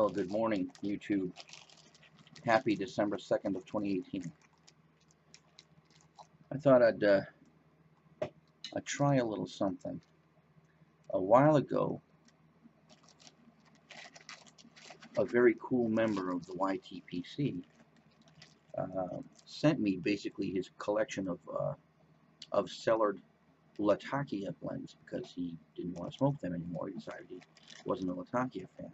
Well, good morning, YouTube. Happy December 2nd of 2018. I thought I'd try a little something. A while ago, a very cool member of the YTPC sent me basically his collection of cellared Latakia blends because he didn't want to smoke them anymore. He decided he wasn't a Latakia fan.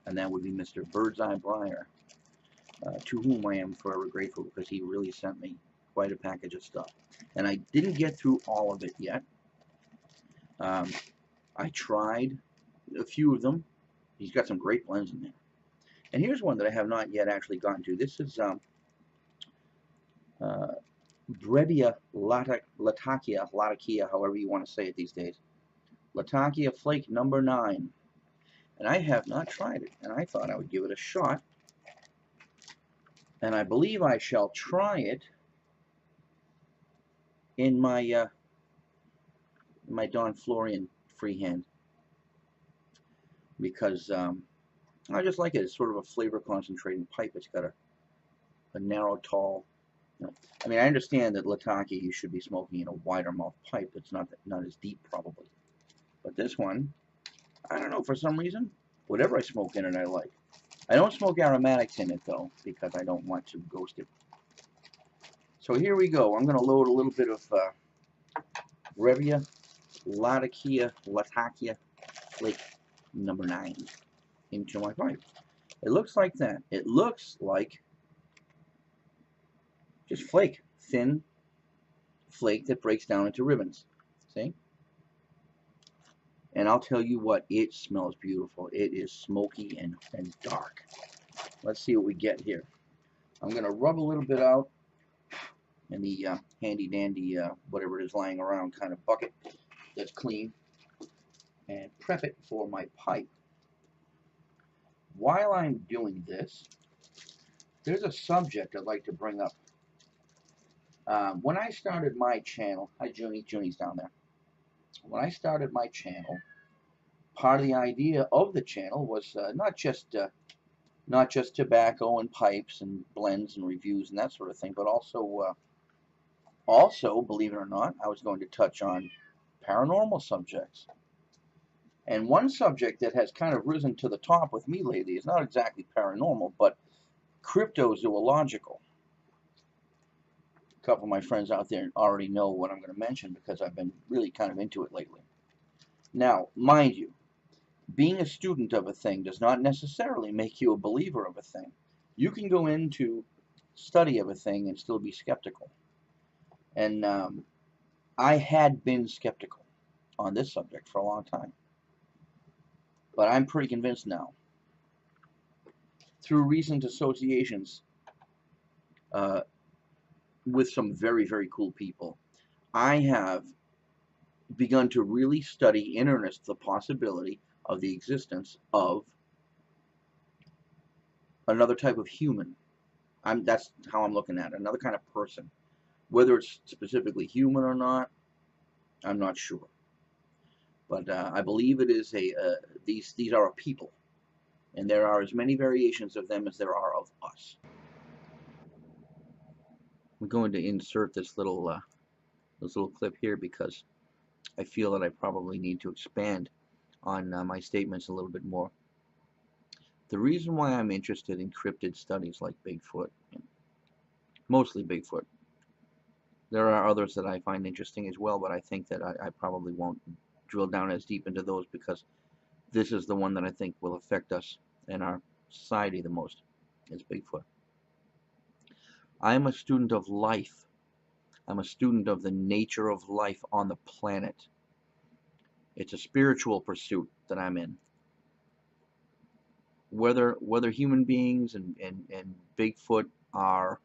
And that would be Mr. Birdseye Breyer, to whom I am forever grateful because he really sent me quite a package of stuff. And I didn't get through all of it yet. I tried a few of them. He's got some great blends in there. And here's one that I have not yet actually gotten to. This is Brebbia Latakia, however you want to say it these days. Latakia Flake number 9. And I have not tried it. And I thought I would give it a shot. And I believe I shall try it in my my Don Florian freehand, because I just like it. It's sort of a flavor concentrating pipe. It's got a narrow, tall. I mean, I understand that Latakia you should be smoking in a wider mouth pipe. It's not as deep probably, but this one, I don't know, for some reason, whatever I smoke in it, I like. I don't smoke aromatics in it though because I don't want to ghost it. So here we go. I'm going to load a little bit of Brebbia Latakia Flake number 9 into my pipe. It looks like that. It looks like just flake, thin flake that breaks down into ribbons. See? And I'll tell you what, it smells beautiful. It is smoky and dark. Let's see what we get here. I'm going to rub a little bit out in the handy dandy whatever it is lying around kind of bucket that's clean, and prep it for my pipe. While I'm doing this, there's a subject I'd like to bring up. When I started my channel, hi Junie, Junie's down there. When I started my channel, part of the idea of the channel was not just tobacco and pipes and blends and reviews and that sort of thing, but also, believe it or not, I was going to touch on paranormal subjects. And one subject that has kind of risen to the top with me lately is not exactly paranormal, but cryptozoological. A couple of my friends out there already know what I'm going to mention because I've been really kind of into it lately. Now, mind you, being a student of a thing does not necessarily make you a believer of a thing. You can go into study of a thing and still be skeptical. And I had been skeptical on this subject for a long time. But I'm pretty convinced now, through recent associations with some very, very cool people, I have begun to really study in earnest the possibility of the existence of another type of human. That's how I'm looking at it, another kind of person. Whether it's specifically human or not, I'm not sure. But I believe it is these are a people, and there are as many variations of them as there are of us. I'm going to insert this little clip here because I feel that I probably need to expand on my statements a little bit more. The reason why I'm interested in cryptid studies like Bigfoot, mostly Bigfoot, there are others that I find interesting as well, but I think that I probably won't drill down as deep into those because this is the one that I think will affect us and our society the most, is Bigfoot. I am a student of life. I'm a student of the nature of life on the planet. It's a spiritual pursuit that I'm in. Whether human beings and Bigfoot are,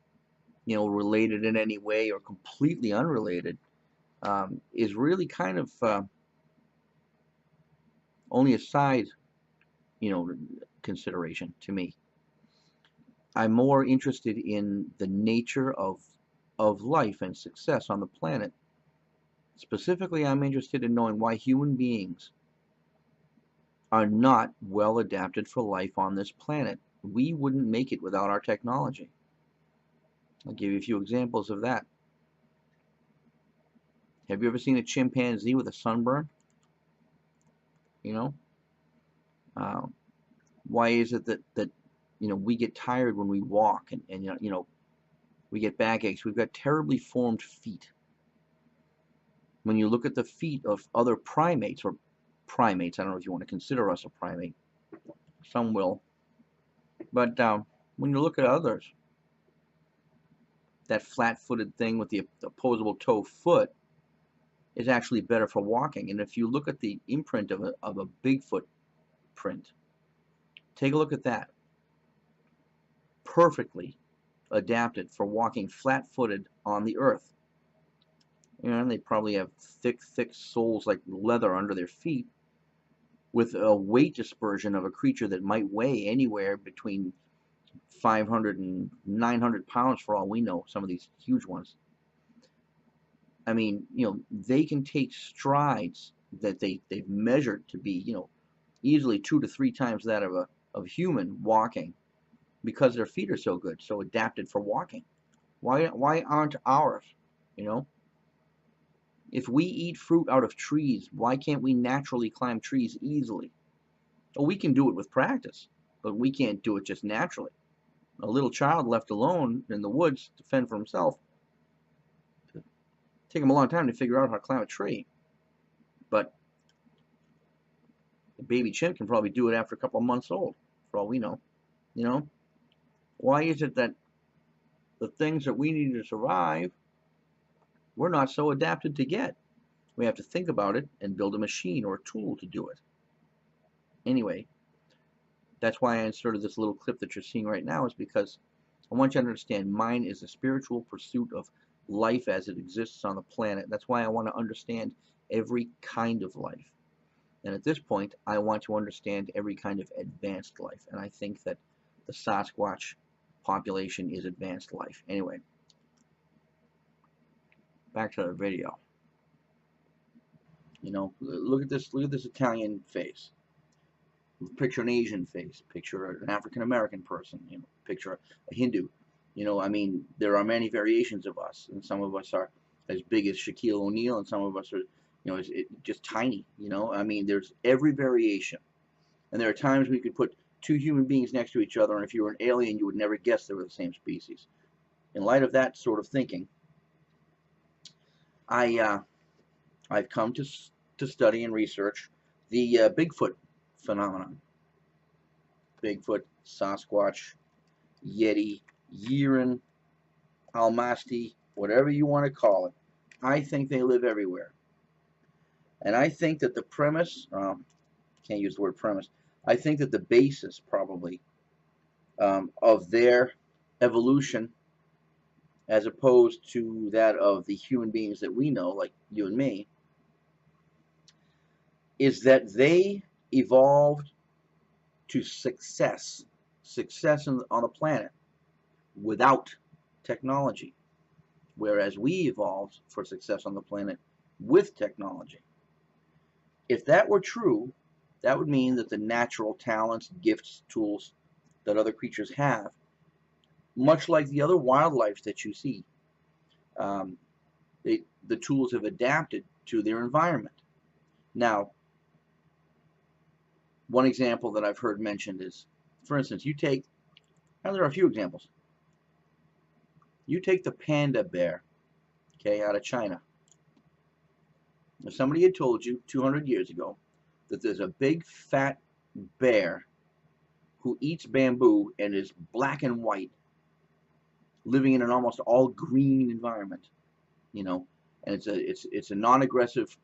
related in any way or completely unrelated, is really kind of only a side, consideration to me. I'm more interested in the nature of life and success on the planet. Specifically, I'm interested in knowing why human beings are not well adapted for life on this planet. We wouldn't make it without our technology. I'll give you a few examples of that. Have you ever seen a chimpanzee with a sunburn? You know, uh, why is it that we get tired when we walk, and we get backaches? We've got terribly formed feet. When you look at the feet of other primates, or primates, I don't know if you want to consider us a primate. Some will, but when you look at others, that flat-footed thing with the opposable toe foot is actually better for walking. And if you look at the imprint of a Bigfoot print, take a look at that. Perfectly adapted for walking flat-footed on the earth. And they probably have thick soles like leather under their feet, with a weight dispersion of a creature that might weigh anywhere between 500 and 900 pounds for all we know, some of these huge ones. I mean, they can take strides that they've measured to be, easily 2 to 3 times that of human walking, because their feet are so good, so adapted for walking. Why aren't ours? If we eat fruit out of trees, why can't we naturally climb trees easily? Well, we can do it with practice, but we can't do it just naturally. A little child left alone in the woods to fend for himself, take him a long time to figure out how to climb a tree. But a baby chimp can probably do it after a couple of months old, for all we know. Why is it that the things that we need to survive, we're not so adapted to get? We have to think about it and build a machine or a tool to do it. Anyway, that's why I inserted this little clip that you're seeing right now, is because I want you to understand mine is a spiritual pursuit of life as it exists on the planet. That's why I want to understand every kind of life. And at this point, I want to understand every kind of advanced life. And I think that the Sasquatch population is advanced life. Anyway, back to the video. Look at this Italian face. Picture an Asian face. Picture an African American person. Picture a Hindu. I mean, there are many variations of us, and some of us are as big as Shaquille O'Neal, and some of us are, just tiny. I mean, there's every variation, and there are times we could put 2 human beings next to each other, and if you were an alien, you would never guess they were the same species. In light of that sort of thinking, I've come to study and research the Bigfoot phenomenon. Bigfoot, Sasquatch, Yeti, Yeren, Almasti, whatever you want to call it. I think they live everywhere. And I think that the premise, can't use the word premise, I think that the basis probably of their evolution, as opposed to that of the human beings that we know, like you and me, is that they evolved to success on the planet without technology, whereas we evolved for success on the planet with technology. If that were true, that would mean that the natural talents, gifts, tools that other creatures have, much like the other wildlife that you see, the tools have adapted to their environment. Now, one example that I've heard mentioned is, for instance, and there are a few examples. You take the panda bear, okay, out of China. If somebody had told you 200 years ago that there's a big fat bear who eats bamboo and is black and white, living in an almost all green environment, and it's a non-aggressive,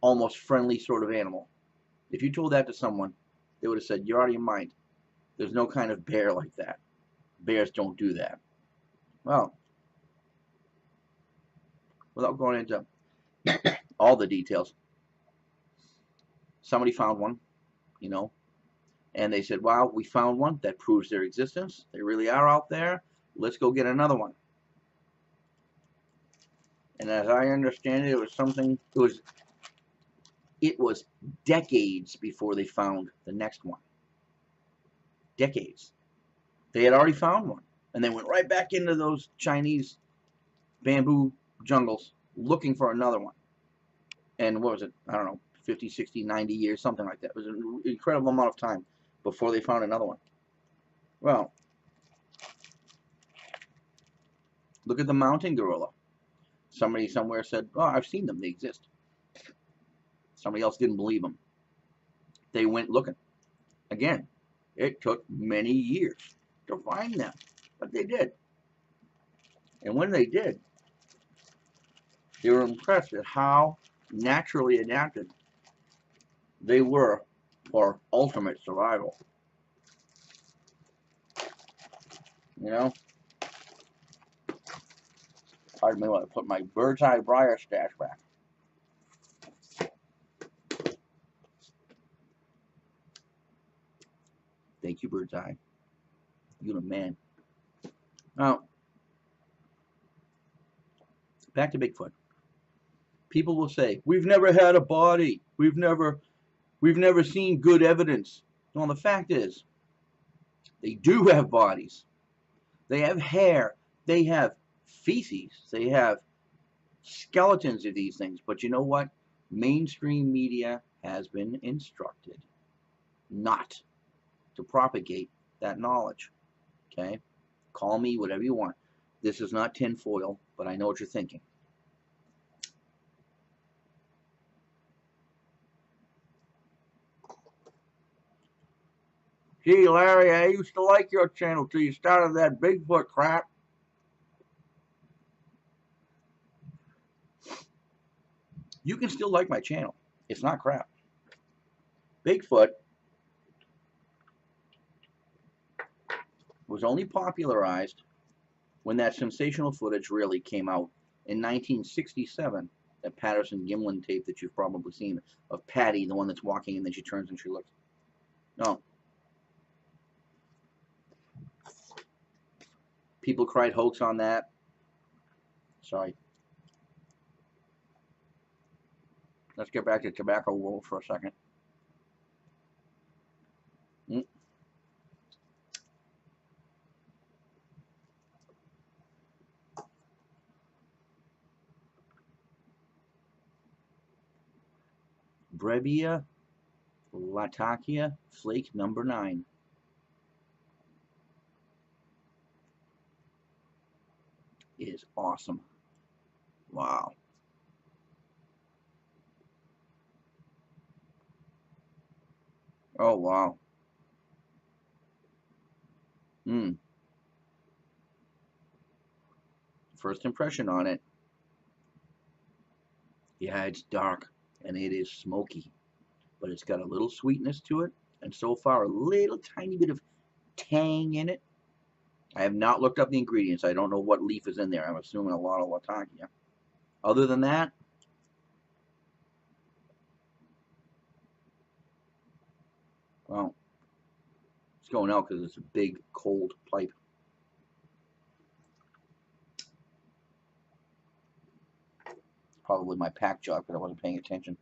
almost friendly sort of animal. If you told that to someone, they would have said, "You're out of your mind. There's no kind of bear like that. Bears don't do that." Well, without going into all the details, somebody found one, and they said, "Wow, we found one that proves their existence. They really are out there. Let's go get another one." And as I understand it, it was It was decades before they found the next one. Decades. They had already found one, and they went right back into those Chinese bamboo jungles looking for another one. And what was it? I don't know, 50, 60, 90 years, something like that. It was an incredible amount of time before they found another one. Well, look at the mountain gorilla. Somebody somewhere said, oh, I've seen them, they exist. Somebody else didn't believe them. They went looking. Again, it took many years to find them, but they did. And when they did, they were impressed at how naturally adapted they were for ultimate survival. You know? Pardon me while I put my bird's eye briar stash back. Thank you, bird's eye. You're the man. Now, back to Bigfoot. People will say, we've never had a body. We've never seen good evidence. Well, the fact is, they do have bodies. They have hair. They have feces. They have skeletons of these things. But you know what? Mainstream media has been instructed not to propagate that knowledge. Okay? Call me whatever you want. This is not tinfoil, but I know what you're thinking. Gee, Larry, I used to like your channel till you started that Bigfoot crap. You can still like my channel. It's not crap. Bigfoot was only popularized when that sensational footage really came out in 1967. That Patterson-Gimlin tape that you've probably seen of Patty, the one that's walking and then she turns and she looks. No. People cried hoax on that. Sorry. Let's get back to Tobacco World for a second. Brebbia Latakia Flake number 9. Is awesome. Wow. Oh, wow. First impression on it. Yeah, it's dark and it is smoky, but it's got a little sweetness to it, and so far a little tiny bit of tang in it. I have not looked up the ingredients. I don't know what leaf is in there. I'm assuming a lot of Latakia. Other than that, well, it's going out because it's a big, cold pipe. Probably my pack job because I wasn't paying attention.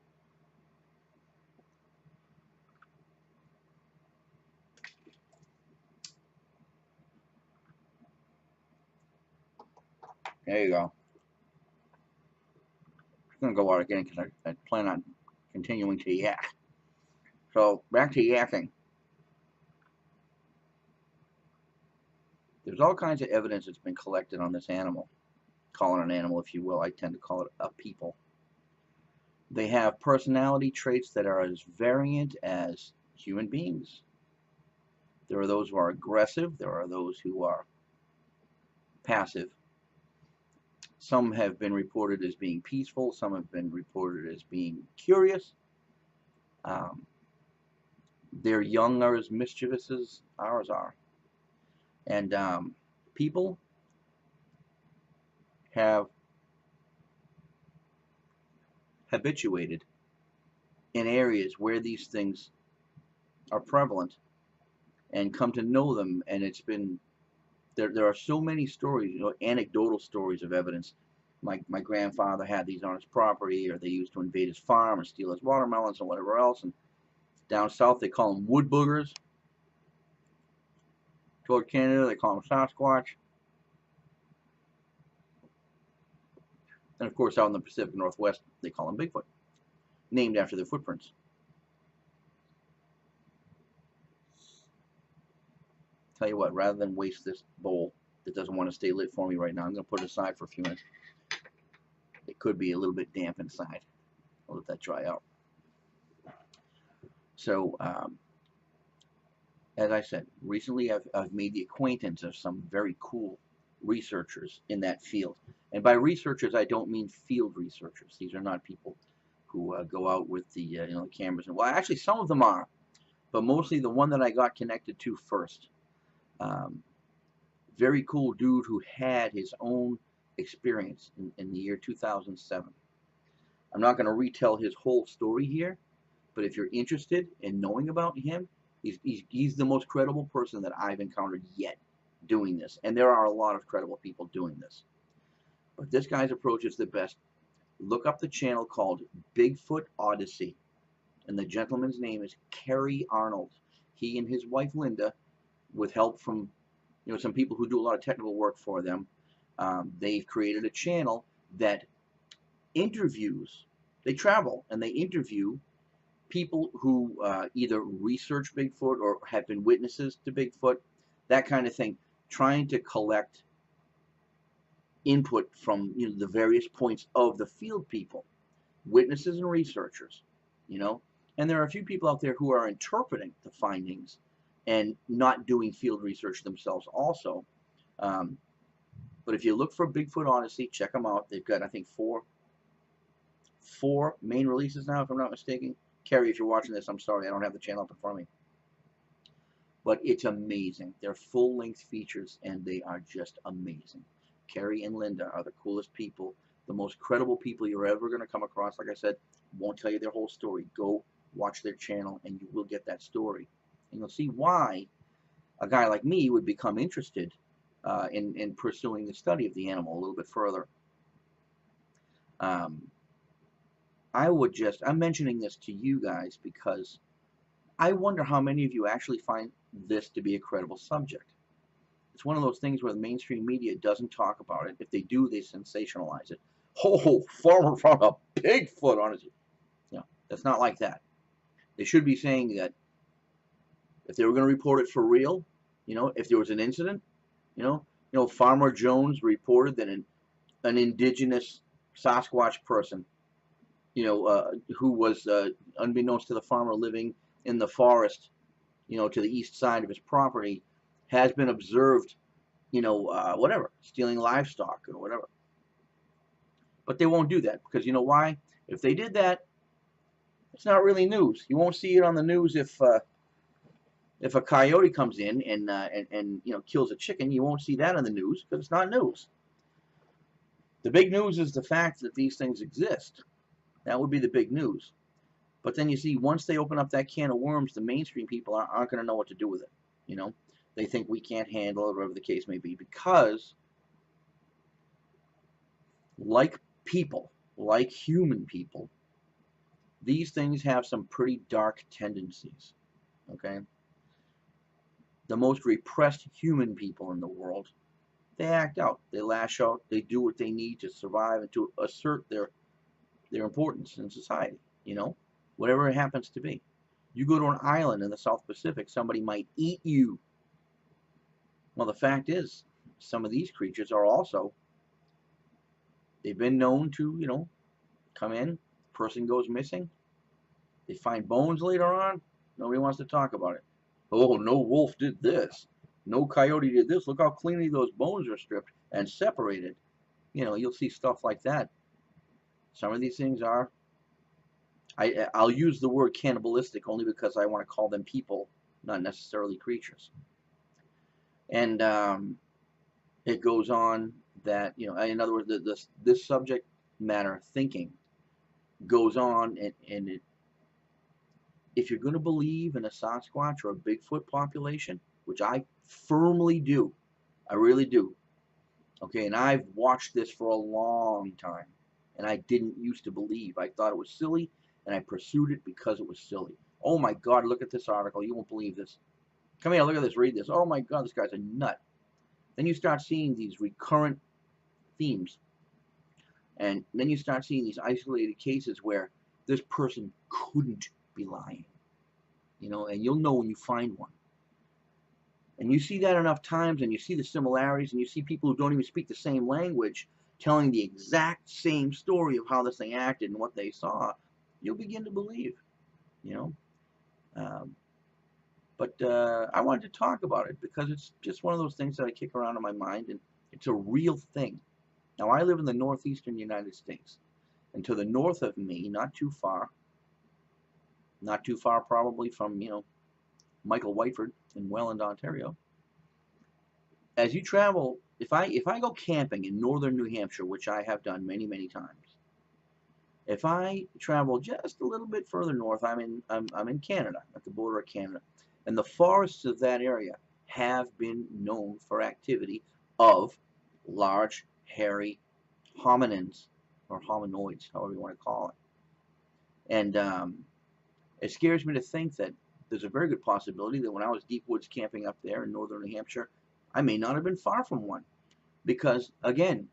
There you go. I'm going to go out again because I plan on continuing to yak. So, back to yakking. There's all kinds of evidence that's been collected on this animal. Call it an animal, if you will. I tend to call it a people. They have personality traits that are as variant as human beings. There are those who are aggressive. There are those who are passive. Some have been reported as being peaceful. Some have been reported as being curious. Their young are as mischievous as ours are. And people have habituated in areas where these things are prevalent and come to know them, and it's been there are so many stories, anecdotal stories of evidence my grandfather had these on his property, or they used to invade his farm and steal his watermelons and whatever else. And down south they call them wood boogers. Toward Canada they call them Sasquatch. And of course out in the Pacific Northwest they call them Bigfoot, named after their footprints. Tell you what, rather than waste this bowl that doesn't want to stay lit for me right now, I'm going to put it aside for a few minutes. It could be a little bit damp inside. I'll let that dry out. So, as I said, recently I've made the acquaintance of some very cool researchers in that field. And by researchers, I don't mean field researchers. These are not people who go out with the the cameras. And well, actually, some of them are, but mostly the one that I got connected to first. Very cool dude who had his own experience in the year 2007. I'm not going to retell his whole story here, but if you're interested in knowing about him, he's the most credible person that I've encountered yet doing this. And there are a lot of credible people doing this. But this guy's approach is the best. Look up the channel called Bigfoot Odyssey. And the gentleman's name is Kerry Arnold. He and his wife Linda, with help from some people who do a lot of technical work for them, they've created a channel that interviews. They travel and they interview people who either research Bigfoot or have been witnesses to Bigfoot, that kind of thing, trying to collect input from the various points of the field people, witnesses and researchers, and there are a few people out there who are interpreting the findings and not doing field research themselves also. But if you look for Bigfoot Odyssey, check them out. They've got, I think, four main releases now, if I'm not mistaken. Kerry, if you're watching this, I'm sorry, I don't have the channel up in front of me. But it's amazing. They're full-length features, and they are just amazing. Kerry and Linda are the coolest people, the most credible people you're ever going to come across. Like I said, won't tell you their whole story. Go watch their channel, and you will get that story. And you'll see why a guy like me would become interested in pursuing the study of the animal a little bit further. I'm mentioning this to you guys because I wonder how many of you actually find this to be a credible subject. It's one of those things where the mainstream media doesn't talk about it. If they do, they sensationalize it. Oh, farmer found a Bigfoot on his... That's not like that. They should be saying that if they were going to report it for real, if there was an incident, Farmer Jones reported that an indigenous Sasquatch person, who was, unbeknownst to the farmer, living in the forest, to the east side of his property, has been observed, whatever, stealing livestock or whatever. But they won't do that because you know why? If they did that, it's not really news. You won't see it on the news if a coyote comes in and kills a chicken. You won't see that on the news because it's not news. The big news is the fact that these things exist. That would be the big news. But then you see, once they open up that can of worms, the mainstream people aren't going to know what to do with it. They think we can't handle it, whatever the case may be, because like people, like human people, these things have some pretty dark tendencies. Okay? The most repressed human people in the world, they act out, they lash out, they do what they need to survive and to assert their importance in society, whatever it happens to be. You go to an island in the South Pacific, somebody might eat you. Well, the fact is, some of these creatures are also, they've been known to, come in, person goes missing, they find bones later on, nobody wants to talk about it. Oh, no wolf did this. No coyote did this. Look how cleanly those bones are stripped and separated. You'll see stuff like that. Some of these things are, I'll use the word cannibalistic only because I want to call them people, not necessarily creatures. And it goes on that, in other words, this subject matter thinking goes on, and if you're going to believe in a Sasquatch or a Bigfoot population, which I firmly do, I really do, Okay, and I've watched this for a long time, and I didn't used to believe. I thought it was silly, and I pursued it because it was silly. Oh my God, look at this article. You won't believe this. Come here, look at this, read this. Oh my God, this guy's a nut. Then you start seeing these recurrent themes, and then you start seeing these isolated cases where this person couldn't be lying, and you'll know when you find one. And you see that enough times, and you see the similarities, and you see people who don't even speak the same language telling the exact same story of how this thing acted and what they saw, you'll begin to believe, you know. But I wanted to talk about it because it's just one of those things that I kick around in my mind, and it's a real thing. Now, I live in the northeastern United States, and to the north of me, not too far probably from, Michael Whiteford in Welland, Ontario. As you travel, if I go camping in northern New Hampshire, which I have done many, many times, if I travel just a little bit further north, I'm in Canada, at the border of Canada, and the forests of that area have been known for activity of large, hairy hominins, or hominoids, however you want to call it. And it scares me to think that there's a very good possibility that when I was deep woods camping up there in northern New Hampshire, I may not have been far from one. Because, again,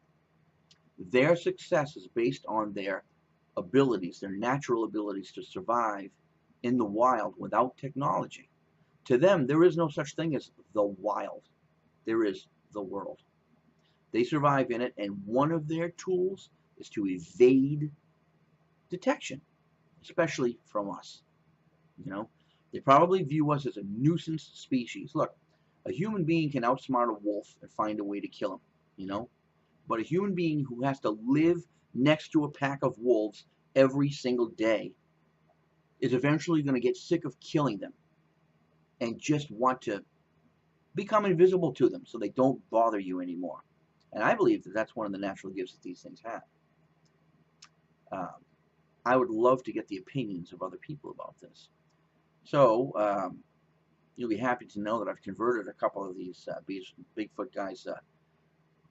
their success is based on their abilities, their natural abilities to survive in the wild without technology. To them, there is no such thing as the wild. There is the world. They survive in it, and one of their tools is to evade detection, especially from us. They probably view us as a nuisance species. Look, a human being can outsmart a wolf and find a way to kill him, but a human being who has to live next to a pack of wolves every single day is eventually going to get sick of killing them and just want to become invisible to them so they don't bother you anymore. And I believe that that's one of the natural gifts that these things have. I would love to get the opinions of other people about this. So you'll be happy to know that I've converted a couple of these Bigfoot guys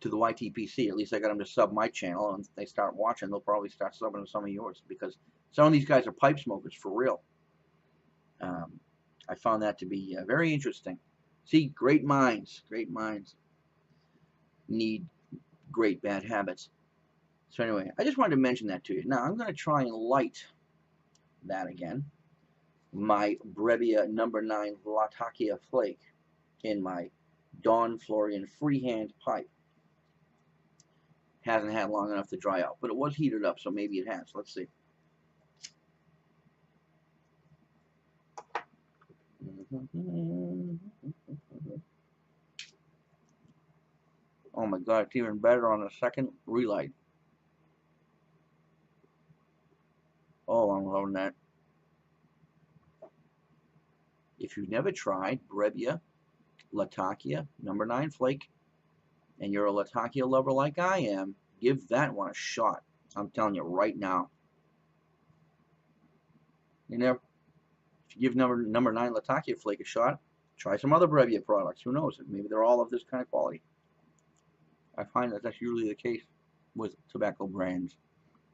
to the YTPC. At least I got them to sub my channel, and if they start watching, they'll probably start subbing to some of yours, because some of these guys are pipe smokers for real. I found that to be very interesting. See, great minds need great bad habits. So anyway, I just wanted to mention that to you. Now, I'm going to try and light that again. My Brebbia No. 9 Latakia Flake in my Dawn Florian freehand pipe. Hasn't had long enough to dry out, but it was heated up, so maybe it has. Let's see. Oh my God, it's even better on the second relight. Oh, I'm loving that. If you've never tried Brebbia Latakia No. 9 Flake, and you're a Latakia lover like I am, give that one a shot. I'm telling you right now. If you give number 9 Latakia Flake a shot, try some other Brebbia products. Who knows? Maybe they're all of this kind of quality. I find that that's usually the case with tobacco brands.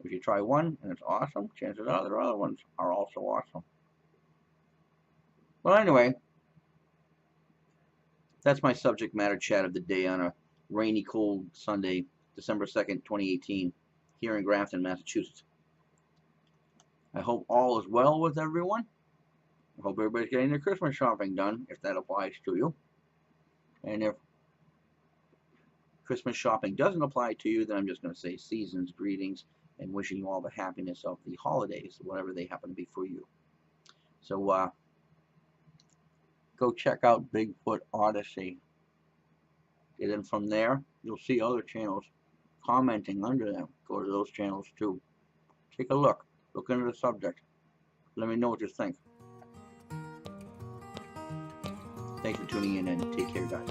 If you try one and it's awesome, chances are the other ones are also awesome. Well, anyway, that's my subject matter chat of the day on a rainy, cold Sunday, December 2nd, 2018, here in Grafton, Massachusetts. I hope all is well with everyone. I hope everybody's getting their Christmas shopping done, if that applies to you. And if Christmas shopping doesn't apply to you, then I'm just going to say season's greetings and wishing you all the happiness of the holidays, whatever they happen to be for you. So go check out Bigfoot Odyssey. And then from there, you'll see other channels commenting under them. Go to those channels too. Take a look. Look into the subject. Let me know what you think. Thanks for tuning in, and take care, guys.